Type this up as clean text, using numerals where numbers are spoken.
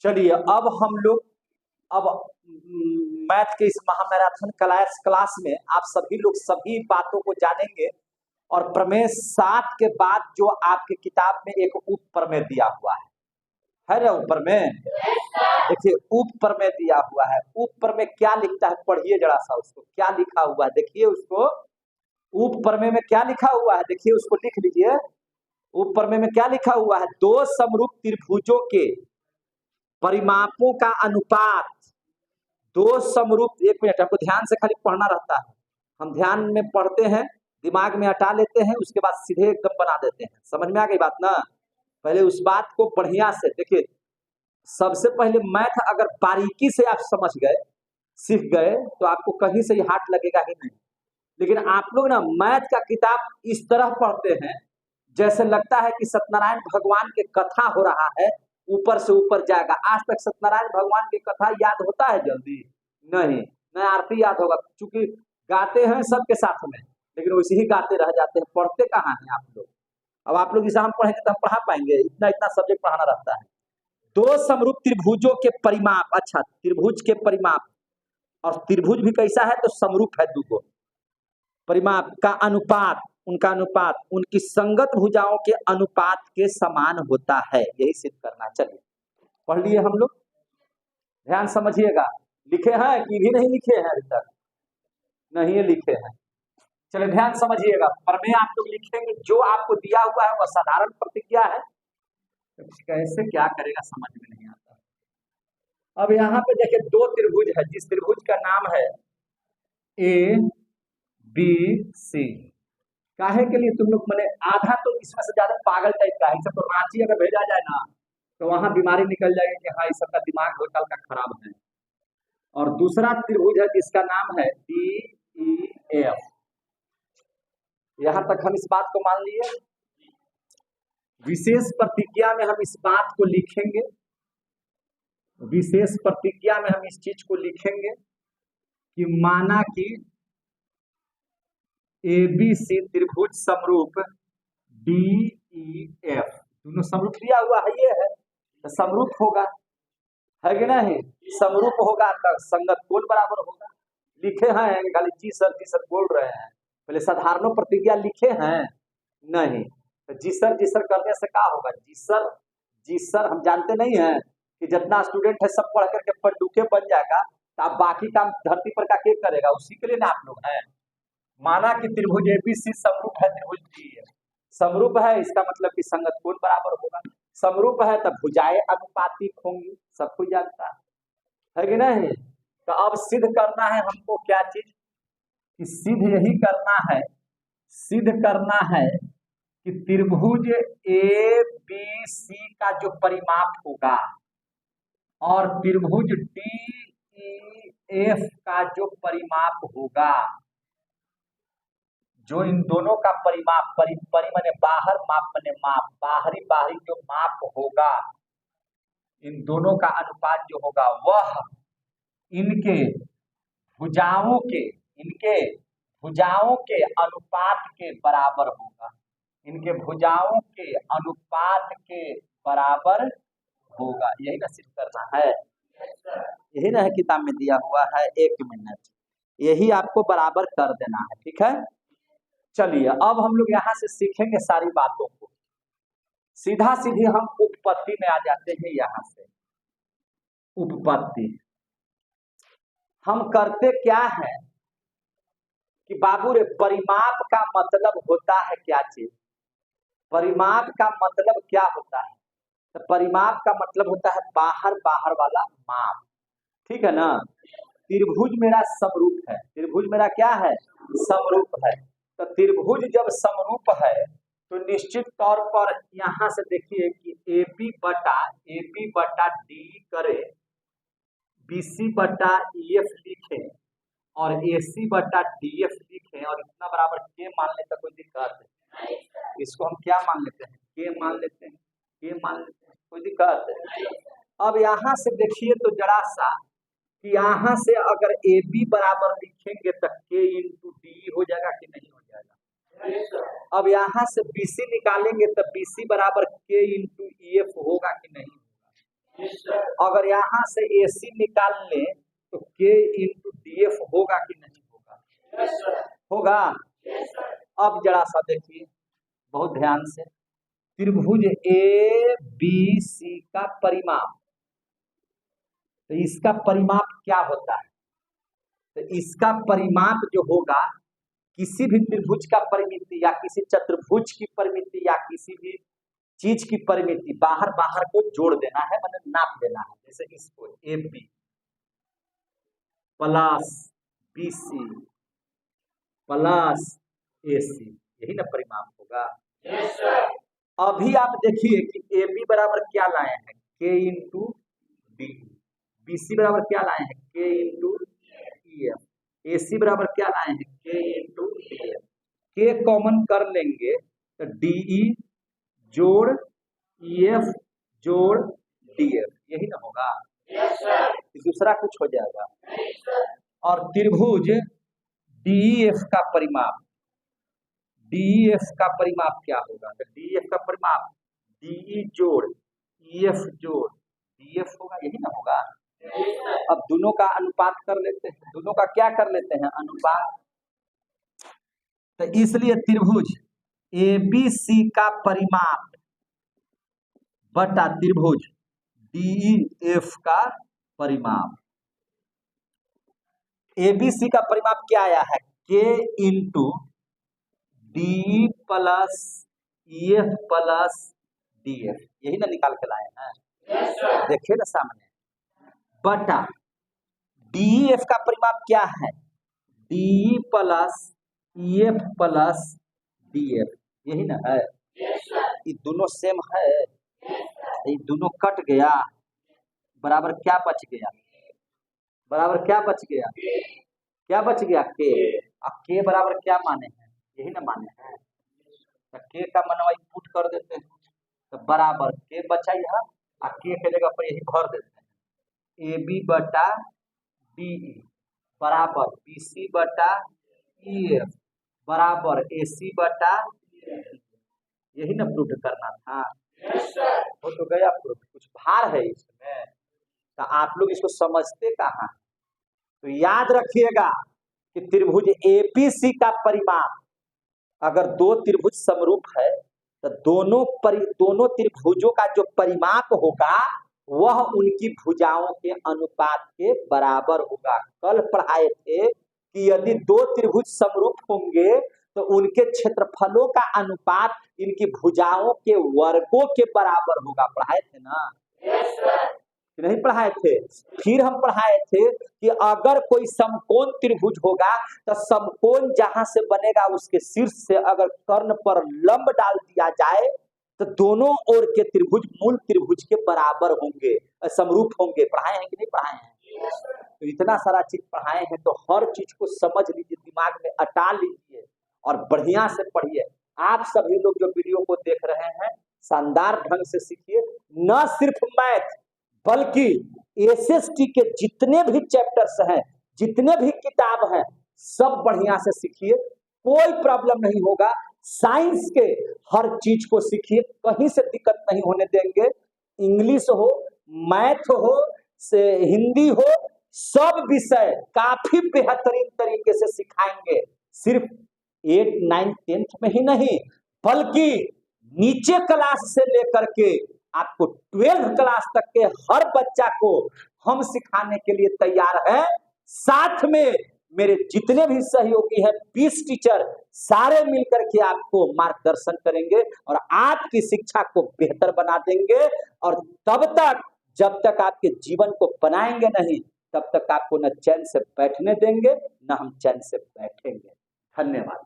चलिए अब हम लोग अब मैथ के इस महामैराथन क्लास में आप सभी लोग सभी बातों को जानेंगे। और प्रमेय 7 के बाद जो आपकी किताब में एक उप प्रमेय दिया हुआ है ना ऊपर में, देखिए उप प्रमेय दिया हुआ है। उप प्रमेय क्या लिखता है पढ़िए जरा सा उसको, क्या लिखा हुआ है देखिए उसको। उप प्रमेय में क्या लिखा हुआ है देखिए उसको, लिख लीजिए। उप प्रमेय में क्या लिखा हुआ है, दो समरूप त्रिभुजों के परिमापों का अनुपात, दो समरूप, एक मिनट हमको ध्यान से खाली पढ़ना रहता है, हम ध्यान में पढ़ते हैं, दिमाग में हटा लेते हैं, उसके बाद सीधे एकदम बना देते हैं। समझ में आ गई बात ना? पहले उस बात को बढ़िया से देखिए। सबसे पहले मैथ अगर बारीकी से आप समझ गए, सीख गए, तो आपको कहीं से ही हाथ लगेगा ही नहीं। लेकिन आप लोग ना मैथ का किताब इस तरह पढ़ते हैं जैसे लगता है कि सत्यनारायण भगवान के कथा हो रहा है, ऊपर से ऊपर जाएगा। आज तक सत्यनारायण भगवान की कथा याद होता है जल्दी? नहीं, न आरती याद होगा, क्योंकि गाते हैं सबके साथ में, लेकिन वैसे ही गाते रह जाते हैं, पढ़ते कहाँ हैं आप लोग। अब आप लोग एग्जाम पढ़ेंगे तो हम पढ़ा पाएंगे? इतना इतना सब्जेक्ट पढ़ाना रहता है। दो समरूप त्रिभुजों के परिमाप, अच्छा त्रिभुज के परिमाप, और त्रिभुज भी कैसा है तो समरूप है, दो परिमाप का अनुपात, उनका अनुपात उनकी संगत भुजाओं के अनुपात के समान होता है, यही सिद्ध करना। चलिए पढ़ लिए हम लोग, ध्यान समझिएगा। लिखे हैं कि भी नहीं लिखे हैं? अभी तक नहीं लिखे हैं। चलिए ध्यान समझिएगा। प्रमेय आप लोग लिखेंगे, जो आपको दिया हुआ है वह साधारण प्रतिज्ञा है, तो कैसे क्या करेगा समझ में नहीं आता। अब यहाँ पे देखिए दो त्रिभुज है, जिस त्रिभुज का नाम है ए बी सी। काहे के लिए तुम लोग, मैंने आधा तो इसमें से ज्यादा पागल टाइप का है, सब तो रांची अगर भेजा जाए ना तो वहां बीमारी निकल जाएगी कि हाँ इस सबका दिमाग होटल का खराब है। और दूसरा त्रिभुज है जिसका नाम है डी ई एफ। यहां तक हम इस बात को मान लिए। विशेष प्रतिज्ञा में हम इस बात को लिखेंगे, विशेष प्रतिज्ञा में हम इस चीज को लिखेंगे कि माना कि एबीसी त्रिभुज समरूप डी ई एफ, दोनों समरूप लिया हुआ है, ये है तो समरूप होगा, है कि नहीं? समरूप होगा तो संगत कोण बराबर होगा। लिखे हैं खाली जी सर बोल रहे हैं, पहले साधारण प्रतिज्ञा लिखे हैं नहीं, तो जी सर करने से क्या होगा? जी सर हम जानते नहीं है कि जितना स्टूडेंट है सब पढ़ करके पंडुके बन जाएगा, तो आप बाकी काम धरती पर का के करेगा? उसी के लिए ना आप लोग हैं। माना कि त्रिभुज एबीसी समरूप है त्रिभुज डी है, समरूप है इसका मतलब कि संगत कोण बराबर होगा, समरूप है तब भुजाएं अनुपातिक होंगी, सब कुछ जानता है कि नहीं? तो अब सिद्ध करना है हमको क्या चीज, कि सिद्ध यही करना है, सिद्ध करना है कि त्रिभुज ए बी सी का जो परिमाप होगा और त्रिभुज डी ई एफ का जो परिमाप होगा, जो इन दोनों का परिमाप, परि माने बाहर, माप माने माप, बाहरी जो माप होगा, इन दोनों का अनुपात जो होगा वह इनके भुजाओं के अनुपात के बराबर होगा, इनके भुजाओं के अनुपात के बराबर होगा। यही ना सिद्ध करना है, यही ना है किताब में दिया हुआ है। 1 मिनट, यही आपको बराबर कर देना है, ठीक है? चलिए अब हम लोग यहाँ से सीखेंगे सारी बातों को, सीधा सीधी हम उपपत्ति में आ जाते हैं। यहाँ से उपपत्ति हम करते क्या है कि बाबू रे, परिमाप का मतलब होता है क्या चीज? परिमाप का मतलब क्या होता है? तो परिमाप का मतलब होता है बाहर वाला माप, ठीक है ना? त्रिभुज मेरा समरूप है, त्रिभुज मेरा क्या है? समरूप है। तो त्रिभुज जब समरूप है तो निश्चित तौर पर यहां से देखिए कि एबी बटा डी करे, बीसी बटा ईएफ लिखे और एसी बटा डीएफ लिखे, और इतना बराबर के मान लेते, कोई दिक्कत है? इसको हम क्या मान लेते हैं? के मान लेते हैं, के मान लेते हैं, कोई दिक्कत है? अब यहाँ से देखिए तो जरा सा कि यहाँ से अगर ए बी बराबर लिखेंगे तो के इंटू डी हो जाएगा कि नहीं हो जाएगा? अब यहाँ से बीसी निकालेंगे तो बीसी बराबर के इंटू ईएफ होगा कि नहीं होगा? अगर यहाँ से AC निकाल ले तो K इंटू DF होगा कि नहीं होगा? होगा। अब जरा सा देखिए बहुत ध्यान से, त्रिभुज ABC का परिमाप, तो इसका परिमाप क्या होता है? तो इसका परिमाप जो होगा, किसी भी त्रिभुज का परिमिति या किसी चतुर्भुज की परिमिति या किसी भी चीज की परिमिति बाहर बाहर को जोड़ देना है, मतलब नाप देना है। जैसे इसको AB plus BC plus AC, यही ना परिमाप होगा। अभी आप देखिए कि AB बराबर क्या लाए हैं, K इंटू डी, BC बराबर क्या लाए हैं, K इंटू EF, AC बराबर क्या लाए हैं, K into DF। K common कर लेंगे तो DE जोड़ EF जोड़ DF, यही ना होगा। दूसरा कुछ हो जाएगा। और त्रिभुज DEF का परिमाप, DEF का परिमाप क्या होगा? तो DEF का परिमाप DE जोड़ EF जोड़ DF होगा, यही ना होगा। अब दोनों का अनुपात कर लेते हैं, दोनों का क्या कर लेते हैं, अनुपात। तो इसलिए त्रिभुज ABC का परिमाप बटा त्रिभुज DEF का परिमाप, ABC का परिमाप क्या आया है, K into DE plus EF plus DF, यही ना निकाल के लाए हैं। देखिए ना सामने, बटा DEF का परिमाप क्या है, DE plus EF plus DF, यही ना है। ये दोनों सेम है, ये दोनों कट गया, बराबर क्या बच गया, बराबर क्या बच गया, क्या बच गया, K। अब K बराबर क्या माने हैं, यही ना माने हैं। तो K का मनवा इनपुट कर देते हैं, तो बराबर K बचा यहाँ, और K के जगह पर यही भर देते हैं। AB बटा DE बराबर BC बटा EF बराबर AC बटा, यही ना प्रूफ करना था। वो तो गया प्रूफ, कुछ भार है इसमें, तो आप लोग इसको समझते कहाँ। तो याद रखिएगा कि त्रिभुज ABC का परिमाप, अगर दो त्रिभुज समरूप है तो दोनों त्रिभुजों का जो परिमाप होगा वह उनकी भुजाओं के अनुपात के बराबर होगा। कल पढ़ाए थे कि यदि दो त्रिभुज समरूप होंगे तो उनके क्षेत्रफलों का अनुपात इनकी भुजाओं के वर्गों के बराबर होगा। पढ़ाए थे ना, नहीं पढ़ाए थे? फिर हम पढ़ाए थे कि अगर कोई समकोण त्रिभुज होगा तो समकोण जहां से बनेगा उसके शीर्ष से अगर कर्ण पर लंब डाल दिया जाए तो दोनों ओर के त्रिभुज मूल त्रिभुज के बराबर होंगे, समरूप होंगे। पढ़ाए हैं कि नहीं पढ़ाए हैं? तो इतना सारा चीज पढ़ाए हैं, तो हर चीज को समझ लीजिए, दिमाग में अटा लीजिए और बढ़िया से पढ़िए। आप सभी लोग जो वीडियो को देख रहे हैं शानदार ढंग से सीखिए, न सिर्फ मैथ बल्कि SST के जितने भी चैप्टर्स हैं, जितने भी किताब हैं, सब बढ़िया से सीखिए, कोई प्रॉब्लम नहीं होगा। साइंस के हर चीज को सीखिए, कहीं से दिक्कत नहीं होने देंगे। इंग्लिश हो, मैथ हो, से हिंदी हो, सब विषय काफी बेहतरीन तरीके से सिखाएंगे। सिर्फ 8, 9, 10th में ही नहीं बल्कि नीचे क्लास से लेकर के आपको 12th क्लास तक के हर बच्चा को हम सिखाने के लिए तैयार हैं। साथ में मेरे जितने भी सहयोगी हैं 20 टीचर, सारे मिलकर के आपको मार्गदर्शन करेंगे और आपकी शिक्षा को बेहतर बना देंगे। और तब तक, जब तक आपके जीवन को बनाएंगे नहीं, तब तक आपको न चैन से बैठने देंगे, न हम चैन से बैठेंगे। धन्यवाद।